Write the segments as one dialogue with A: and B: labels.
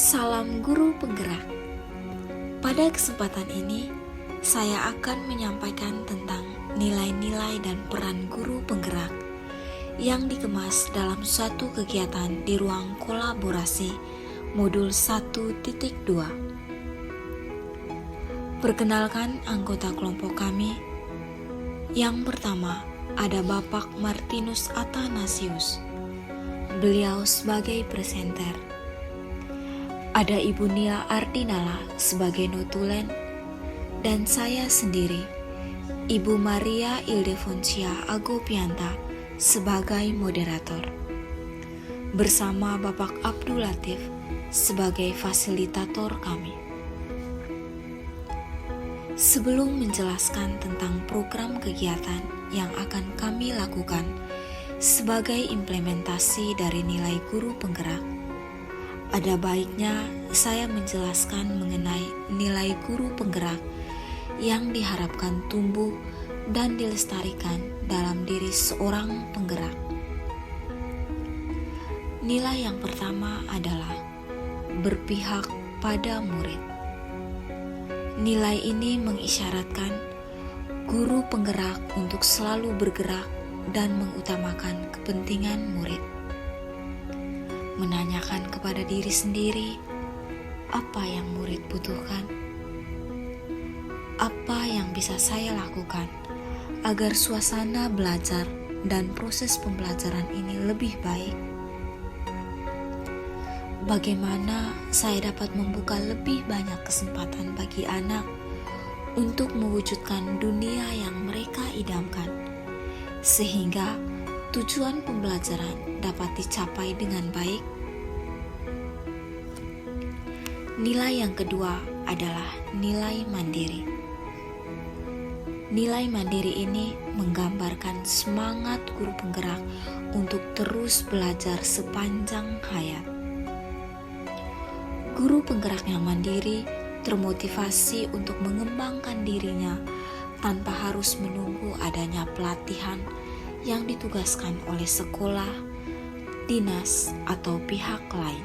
A: Salam Guru Penggerak. Pada kesempatan ini, saya akan menyampaikan tentang nilai-nilai dan peran guru penggerak yang dikemas dalam suatu kegiatan di ruang kolaborasi modul 1.2. Perkenalkan anggota kelompok kami. Yang pertama ada Bapak Martinus Athanasius. Beliau sebagai presenter. Ada Ibu Nia Ardinala sebagai notulen, dan saya sendiri, Ibu Maria Ildefonsia Agopianta sebagai moderator, bersama Bapak Abdul Latif sebagai fasilitator kami. Sebelum menjelaskan tentang program kegiatan yang akan kami lakukan sebagai implementasi dari nilai guru penggerak, ada baiknya saya menjelaskan mengenai nilai guru penggerak yang diharapkan tumbuh dan dilestarikan dalam diri seorang penggerak. Nilai yang pertama adalah berpihak pada murid. Nilai ini mengisyaratkan guru penggerak untuk selalu bergerak dan mengutamakan kepentingan murid. Menanyakan kepada diri sendiri apa yang murid butuhkan, apa yang bisa saya lakukan agar suasana belajar dan proses pembelajaran ini lebih baik. Bagaimana saya dapat membuka lebih banyak kesempatan bagi anak untuk mewujudkan dunia yang mereka idamkan, sehingga tujuan pembelajaran dapat dicapai dengan baik. Nilai yang kedua adalah nilai mandiri. Nilai mandiri ini menggambarkan semangat guru penggerak untuk terus belajar sepanjang hayat. Guru penggerak yang mandiri termotivasi untuk mengembangkan dirinya tanpa harus menunggu adanya pelatihan yang ditugaskan oleh sekolah, dinas, atau pihak lain.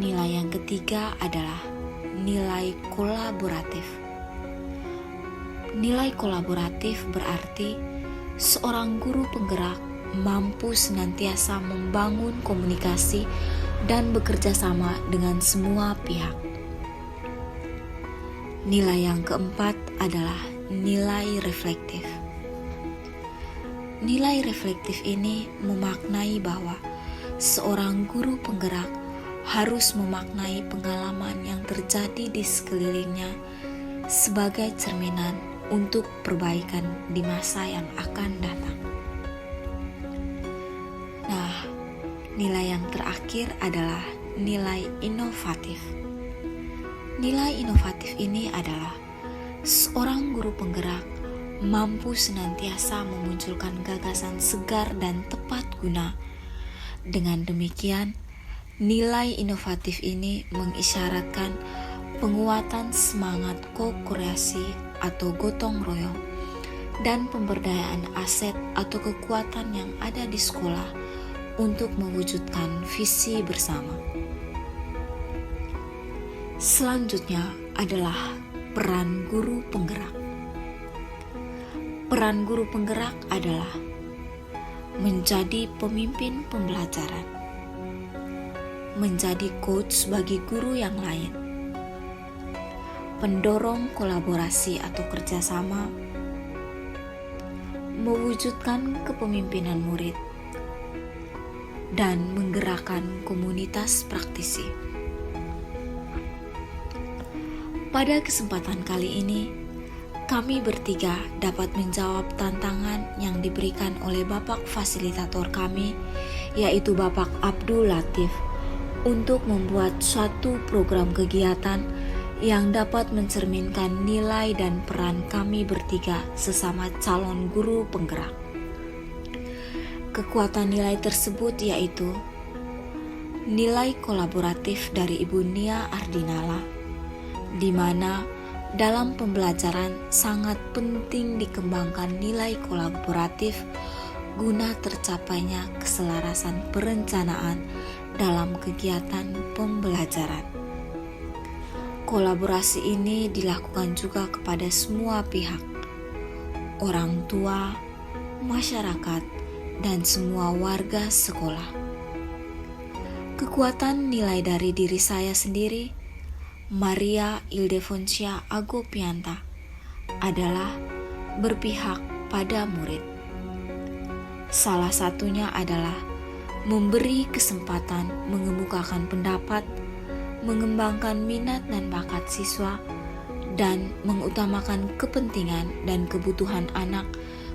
A: Nilai yang ketiga adalah nilai kolaboratif. Nilai kolaboratif berarti seorang guru penggerak mampu senantiasa membangun komunikasi dan bekerja sama dengan semua pihak. Nilai yang keempat adalah nilai reflektif. Nilai reflektif ini memaknai bahwa seorang guru penggerak harus memaknai pengalaman yang terjadi di sekelilingnya sebagai cerminan untuk perbaikan di masa yang akan datang. Nah, nilai yang terakhir adalah nilai inovatif. Nilai inovatif ini adalah seorang guru penggerak mampu senantiasa memunculkan gagasan segar dan tepat guna. Dengan demikian, nilai inovatif ini mengisyaratkan penguatan semangat ko-kreasi atau gotong royong dan pemberdayaan aset atau kekuatan yang ada di sekolah untuk mewujudkan visi bersama. Selanjutnya adalah peran guru penggerak. Peran guru penggerak adalah menjadi pemimpin pembelajaran, menjadi coach bagi guru yang lain, pendorong kolaborasi atau kerjasama, mewujudkan kepemimpinan murid, dan menggerakkan komunitas praktisi. Pada kesempatan kali ini, kami bertiga dapat menjawab tantangan yang diberikan oleh Bapak Fasilitator kami, yaitu Bapak Abdul Latif, untuk membuat suatu program kegiatan yang dapat mencerminkan nilai dan peran kami bertiga sesama calon guru penggerak. Kekuatan nilai tersebut yaitu nilai kolaboratif dari Ibu Nia Ardinala, di mana dalam pembelajaran sangat penting dikembangkan nilai kolaboratif guna tercapainya keselarasan perencanaan dalam kegiatan pembelajaran. Kolaborasi ini dilakukan juga kepada semua pihak, orang tua, masyarakat, dan semua warga sekolah. Kekuatan nilai dari diri saya sendiri, Maria Ildefonsia Agopianta, adalah berpihak pada murid. Salah satunya adalah memberi kesempatan mengemukakan pendapat, mengembangkan minat dan bakat siswa, dan mengutamakan kepentingan dan kebutuhan anak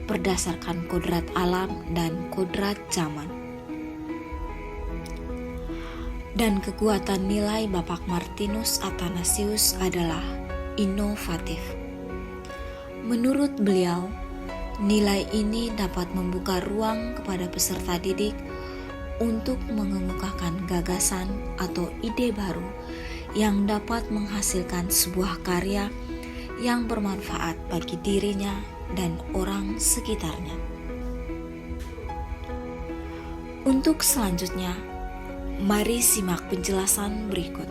A: berdasarkan kodrat alam dan kodrat zaman. Dan kekuatan nilai Bapak Martinus Athanasius adalah inovatif. Menurut beliau, nilai ini dapat membuka ruang kepada peserta didik untuk mengemukakan gagasan atau ide baru yang dapat menghasilkan sebuah karya yang bermanfaat bagi dirinya dan orang sekitarnya. Untuk selanjutnya, mari simak penjelasan berikut.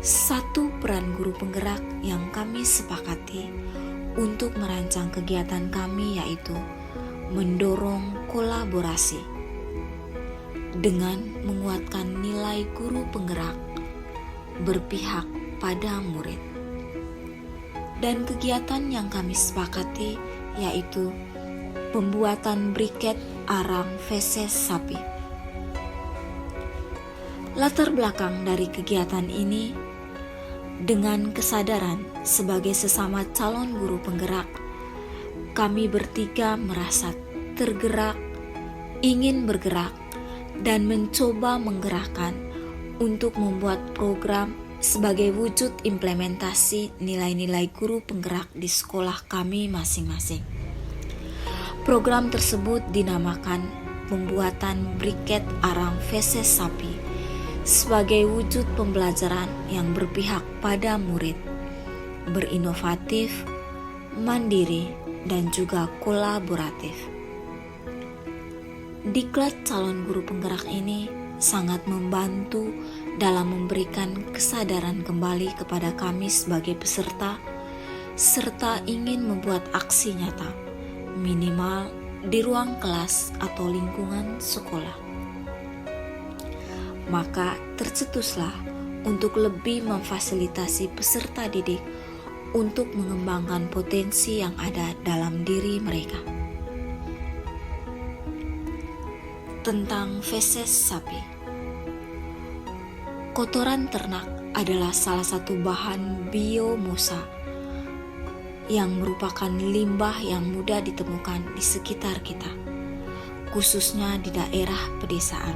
A: 1. Peran guru penggerak yang kami sepakati untuk merancang kegiatan kami yaitu mendorong kolaborasi dengan menguatkan nilai guru penggerak, berpihak pada murid. Dan kegiatan yang kami sepakati yaitu pembuatan briket arang feses sapi. Latar belakang dari kegiatan ini, dengan kesadaran sebagai sesama calon guru penggerak, kami bertiga merasa tergerak, ingin bergerak, dan mencoba menggerakkan untuk membuat program sebagai wujud implementasi nilai-nilai guru penggerak di sekolah kami masing-masing. Program tersebut dinamakan pembuatan briket arang feses sapi sebagai wujud pembelajaran yang berpihak pada murid, berinovatif, mandiri, dan juga kolaboratif. Diklat calon guru penggerak ini sangat membantu dalam memberikan kesadaran kembali kepada kami sebagai peserta, serta ingin membuat aksi nyata, minimal di ruang kelas atau lingkungan sekolah. Maka tercetuslah untuk lebih memfasilitasi peserta didik untuk mengembangkan potensi yang ada dalam diri mereka. Tentang feses sapi. Kotoran ternak adalah salah satu bahan biomosa yang merupakan limbah yang mudah ditemukan di sekitar kita, khususnya di daerah pedesaan.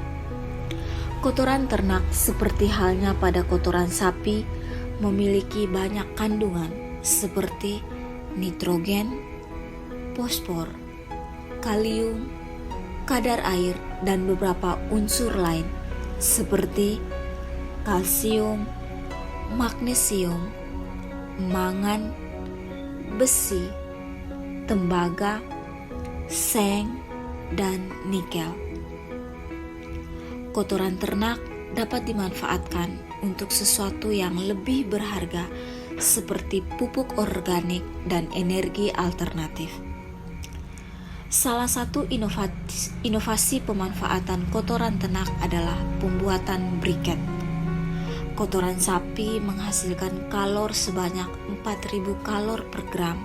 A: Kotoran ternak seperti halnya pada kotoran sapi memiliki banyak kandungan seperti nitrogen, fosfor, kalium, kadar air, dan beberapa unsur lain seperti kalsium, magnesium, mangan, besi, tembaga, seng, dan nikel. Kotoran ternak dapat dimanfaatkan untuk sesuatu yang lebih berharga seperti pupuk organik dan energi alternatif. Salah satu inovasi pemanfaatan kotoran ternak adalah pembuatan briket. Kotoran sapi menghasilkan kalor sebanyak 4.000 kalor per gram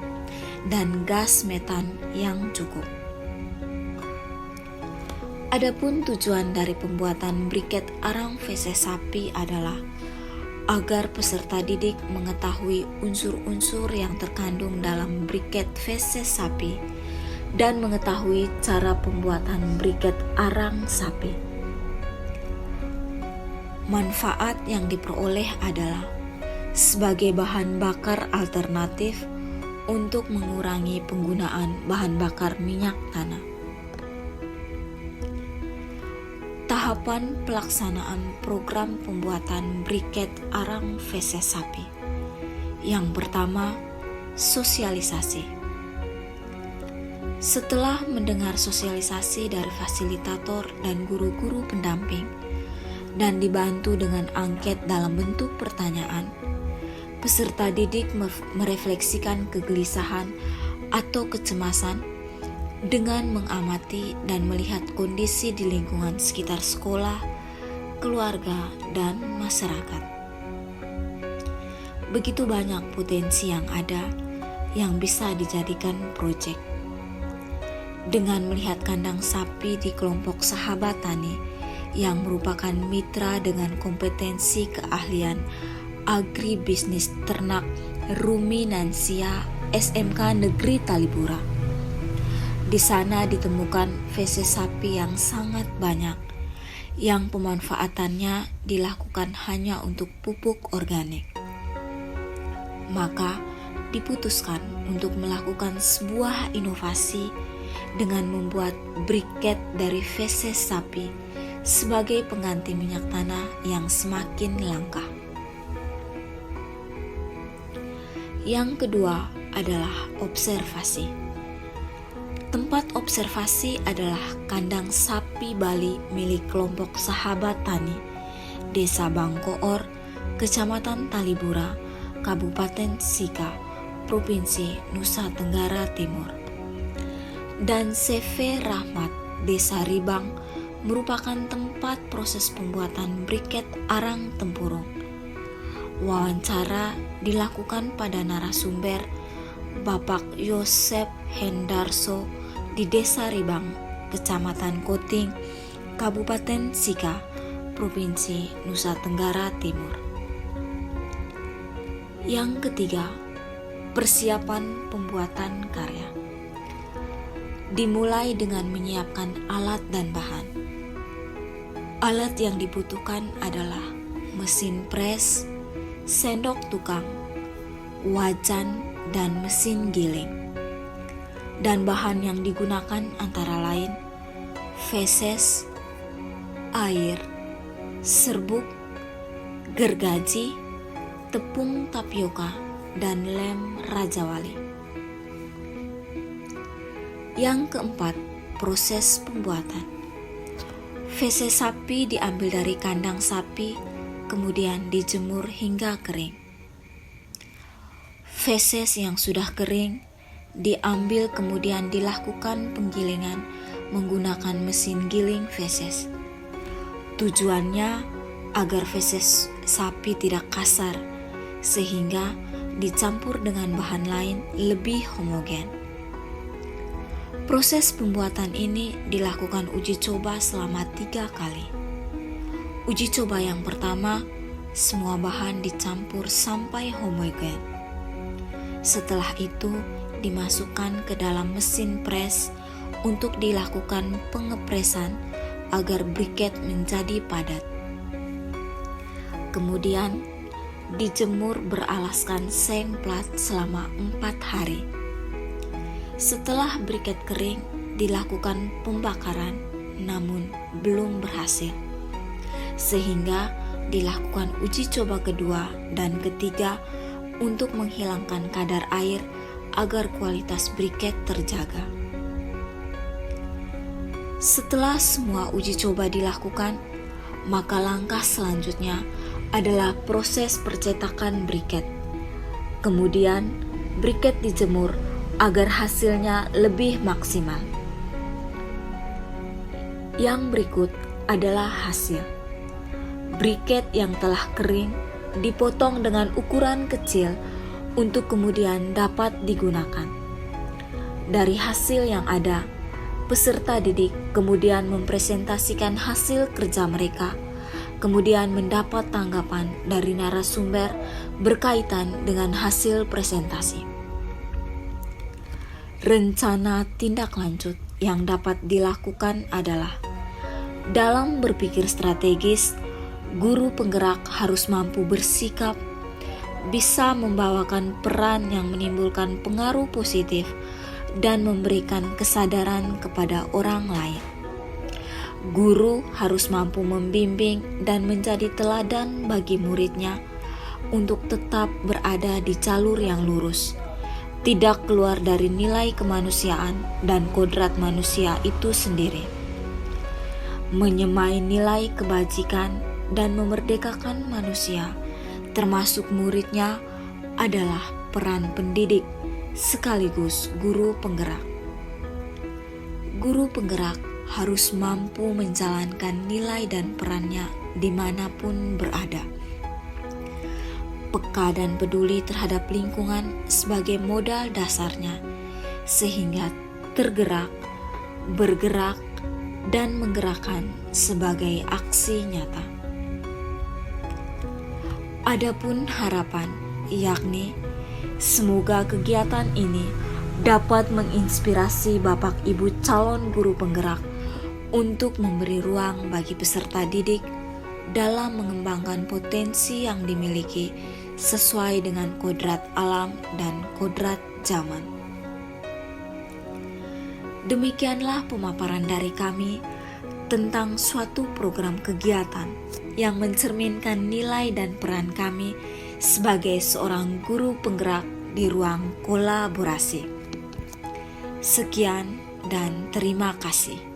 A: dan gas metan yang cukup. Adapun tujuan dari pembuatan briket arang feses sapi adalah agar peserta didik mengetahui unsur-unsur yang terkandung dalam briket feses sapi dan mengetahui cara pembuatan briket arang sapi. Manfaat yang diperoleh adalah sebagai bahan bakar alternatif untuk mengurangi penggunaan bahan bakar minyak tanah. Tahapan pelaksanaan program pembuatan briket arang feses sapi. Yang pertama, sosialisasi. Setelah mendengar sosialisasi dari fasilitator dan guru-guru pendamping, dan dibantu dengan angket dalam bentuk pertanyaan, peserta didik merefleksikan kegelisahan atau kecemasan dengan mengamati dan melihat kondisi di lingkungan sekitar sekolah, keluarga, dan masyarakat. Begitu banyak potensi yang ada yang bisa dijadikan proyek. Dengan melihat kandang sapi di kelompok sahabat tani yang merupakan mitra dengan kompetensi keahlian agribisnis ternak ruminansia SMK Negeri Talibura. Di sana ditemukan feses sapi yang sangat banyak, yang pemanfaatannya dilakukan hanya untuk pupuk organik. Maka diputuskan untuk melakukan sebuah inovasi dengan membuat briket dari feses sapi sebagai pengganti minyak tanah yang semakin langka. Yang kedua adalah observasi. Tempat observasi adalah kandang sapi Bali milik kelompok sahabat tani Desa Bangkoor, Kecamatan Talibura, Kabupaten Sika, Provinsi Nusa Tenggara Timur. Dan CV Rahmat, Desa Ribang, merupakan tempat proses pembuatan briket arang tempurung. Wawancara dilakukan pada narasumber Bapak Yosep Hendarso di Desa Ribang, Kecamatan Koting, Kabupaten Sika, Provinsi Nusa Tenggara Timur. Yang ketiga, persiapan pembuatan karya. Dimulai dengan menyiapkan alat dan bahan. Alat yang dibutuhkan adalah mesin pres, sendok tukang, wajan, dan mesin giling. Dan bahan yang digunakan antara lain feses, air, serbuk, gergaji, tepung tapioka, dan lem rajawali. Yang keempat, proses pembuatan. Feses sapi diambil dari kandang sapi, kemudian dijemur hingga kering. Feses yang sudah kering diambil kemudian dilakukan penggilingan menggunakan mesin giling feses. Tujuannya agar feses sapi tidak kasar, sehingga dicampur dengan bahan lain lebih homogen. Proses pembuatan ini dilakukan uji coba selama 3 kali. Uji coba yang pertama, semua bahan dicampur sampai homogen. Setelah itu, dimasukkan ke dalam mesin pres untuk dilakukan pengepresan agar briket menjadi padat. Kemudian, dijemur beralaskan seng plat selama 4 hari. Setelah briket kering, dilakukan pembakaran, namun belum berhasil. Sehingga dilakukan uji coba kedua dan ketiga untuk menghilangkan kadar air agar kualitas briket terjaga. Setelah semua uji coba dilakukan, maka langkah selanjutnya adalah proses percetakan briket. Kemudian, briket dijemur agar hasilnya lebih maksimal. Yang berikut adalah hasil. Briket yang telah kering dipotong dengan ukuran kecil untuk kemudian dapat digunakan. Dari hasil yang ada, peserta didik kemudian mempresentasikan hasil kerja mereka, kemudian mendapat tanggapan dari narasumber berkaitan dengan hasil presentasi. Rencana tindak lanjut yang dapat dilakukan adalah dalam berpikir strategis, guru penggerak harus mampu bersikap, bisa membawakan peran yang menimbulkan pengaruh positif dan memberikan kesadaran kepada orang lain. Guru harus mampu membimbing dan menjadi teladan bagi muridnya untuk tetap berada di jalur yang lurus, tidak keluar dari nilai kemanusiaan dan kodrat manusia itu sendiri. Menyemai nilai kebajikan dan memerdekakan manusia, termasuk muridnya, adalah peran pendidik sekaligus guru penggerak. Guru penggerak harus mampu menjalankan nilai dan perannya dimanapun berada. Peka dan peduli terhadap lingkungan sebagai modal dasarnya, sehingga tergerak, bergerak, dan menggerakkan sebagai aksi nyata. Adapun harapan, yakni semoga kegiatan ini dapat menginspirasi Bapak Ibu calon guru penggerak untuk memberi ruang bagi peserta didik dalam mengembangkan potensi yang dimiliki sesuai dengan kodrat alam dan kodrat zaman. Demikianlah pemaparan dari kami tentang suatu program kegiatan yang mencerminkan nilai dan peran kami sebagai seorang guru penggerak di ruang kolaborasi. Sekian dan terima kasih.